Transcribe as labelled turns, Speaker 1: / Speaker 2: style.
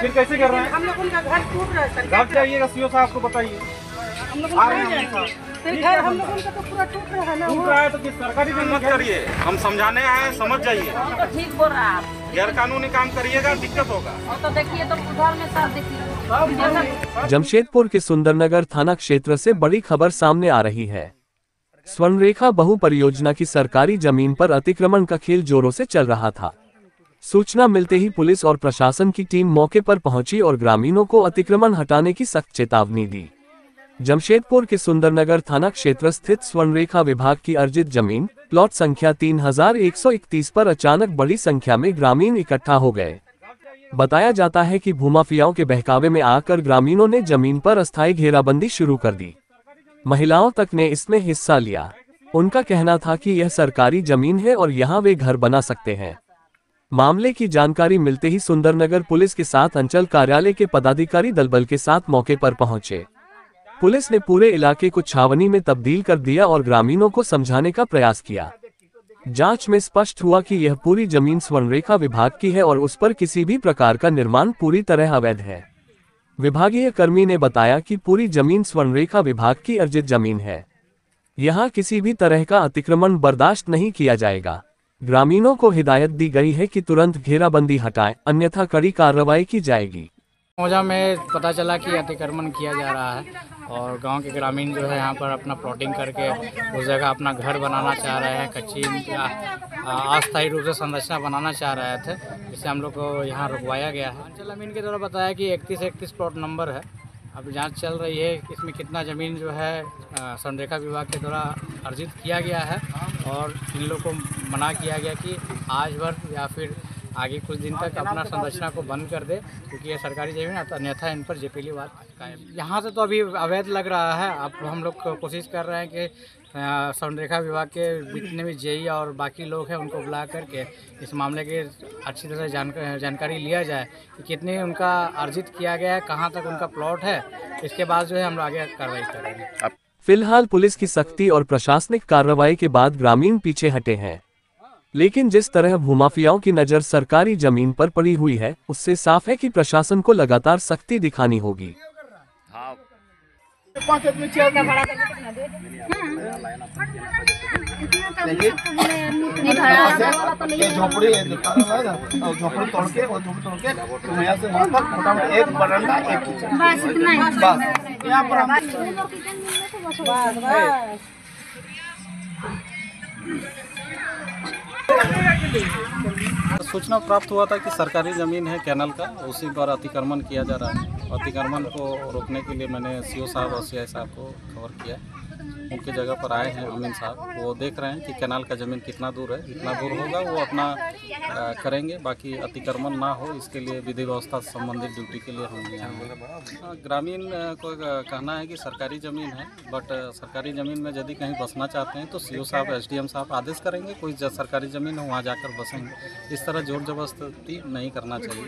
Speaker 1: फिर कैसे कर रहे हैं?
Speaker 2: हम लोग उनका घर टूट रहा है।
Speaker 1: घर जाइएगा सीओ साहब को बताइए।
Speaker 2: हम लोग
Speaker 1: आ रहे हैं
Speaker 2: फिर घर हम लोगों का तो पूरा टूट रहा है ना।
Speaker 1: टूट रहा है तो किस सरकारी जमीन मत करिए, हम समझाने आए, समझ जाइए।
Speaker 3: तो ठीक बोल रहा है आप।
Speaker 1: गैर कानूनी काम करिएगा दिक्कत होगा।
Speaker 3: और तो देखिए तो उधर में सब देखिए।
Speaker 4: जमशेदपुर के सुंदरनगर थाना क्षेत्र से बड़ी खबर सामने आ रही है। स्वर्णरेखा बहु परियोजना की सरकारी जमीन पर अतिक्रमण का खेल जोरों से चल रहा था। सूचना मिलते ही पुलिस और प्रशासन की टीम मौके पर पहुंची और ग्रामीणों को अतिक्रमण हटाने की सख्त चेतावनी दी। जमशेदपुर के सुंदरनगर थाना क्षेत्र स्थित स्वर्णरेखा विभाग की अर्जित जमीन प्लॉट संख्या 3131 पर अचानक बड़ी संख्या में ग्रामीण इकट्ठा हो गए। बताया जाता है कि भूमाफियाओं के बहकावे में आकर ग्रामीणों ने जमीन पर अस्थायी घेराबंदी शुरू कर दी। महिलाओं तक ने इसमें हिस्सा लिया। उनका कहना था कि यह सरकारी जमीन है और यहां वे घर बना सकते हैं। मामले की जानकारी मिलते ही सुंदरनगर पुलिस के साथ अंचल कार्यालय के पदाधिकारी दलबल के साथ मौके पर पहुंचे। पुलिस ने पूरे इलाके को छावनी में तब्दील कर दिया और ग्रामीणों को समझाने का प्रयास किया। जांच में स्पष्ट हुआ कि यह पूरी जमीन स्वर्णरेखा विभाग की है और उस पर किसी भी प्रकार का निर्माण पूरी तरह अवैध है। विभागीय कर्मी ने बताया कि पूरी जमीन स्वर्णरेखा विभाग की अर्जित जमीन है। यहां किसी भी तरह का अतिक्रमण बर्दाश्त नहीं किया जाएगा। ग्रामीणों को हिदायत दी गई है कि तुरंत घेराबंदी हटाएं, अन्यथा कड़ी कार्रवाई की जाएगी।
Speaker 5: मौजा में पता चला कि अतिक्रमण किया जा रहा है और गांव के ग्रामीण जो है यहाँ पर अपना प्लॉटिंग करके उस जगह अपना घर बनाना चाह रहे हैं, कच्ची अस्थायी रूप से संरचना बनाना चाह रहे थे, जिससे हम लोग को यहाँ रुकवाया गया है। अंचल अमीन के द्वारा बताया कि 31 प्लॉट नंबर है। अब जांच चल रही है इसमें कितना ज़मीन जो है स्वर्णरेखा विभाग के द्वारा अर्जित किया गया है और इन लोग को मना किया गया कि आज भर या फिर आगे कुछ दिन तक अपना संरचना को बंद कर दे, क्योंकि ये सरकारी जमीन है, अन्यथा इन पर जेपीली वाद कायम। यहाँ से तो अभी अवैध लग रहा है। अब हम लोग कोशिश कर रहे हैं कि स्वर्णरेखा विभाग के जितने भी जेई और बाकी लोग हैं उनको बुला करके इस मामले की अच्छी तरह जानकारी लिया जाए कि कितने उनका अर्जित किया गया है, कहाँ तक उनका प्लॉट है। इसके बाद जो है हम आगे कार्रवाई करेंगे।
Speaker 4: फिलहाल पुलिस की सख्ती और प्रशासनिक कार्रवाई के बाद ग्रामीण पीछे हटे हैं, लेकिन जिस तरह भूमाफियाओं की नजर सरकारी जमीन पर पड़ी हुई है, उससे साफ है कि प्रशासन को लगातार सख्ती दिखानी होगी।
Speaker 6: झोपड़ी तोड़ के यहाँ से वहाँ तक मोटामोटी एक बरामदा एक किचन, बस इतना ही। बस यहाँ पर
Speaker 7: सूचना प्राप्त हुआ था कि सरकारी ज़मीन है कैनल का, उसी पर अतिक्रमण किया जा रहा है। अतिक्रमण को रोकने के लिए मैंने सीओ साहब और सीआई साहब को खबर किया। उनकी जगह पर आए हैं अमीन साहब, वो देख रहे हैं कि कैनाल का ज़मीन कितना दूर है। जितना दूर होगा वो अपना करेंगे, बाकी अतिक्रमण ना हो इसके लिए विधि व्यवस्था से संबंधित ड्यूटी के लिए हम यहाँ। ग्रामीण को कहना है कि सरकारी ज़मीन है, बट सरकारी ज़मीन में यदि कहीं बसना चाहते हैं तो सीओ साहब एसडीएम साहब आदेश करेंगे, कोई सरकारी ज़मीन है वहाँ जाकर बसेंगे। इस तरह जोर जबरदस्ती नहीं करना चाहिए।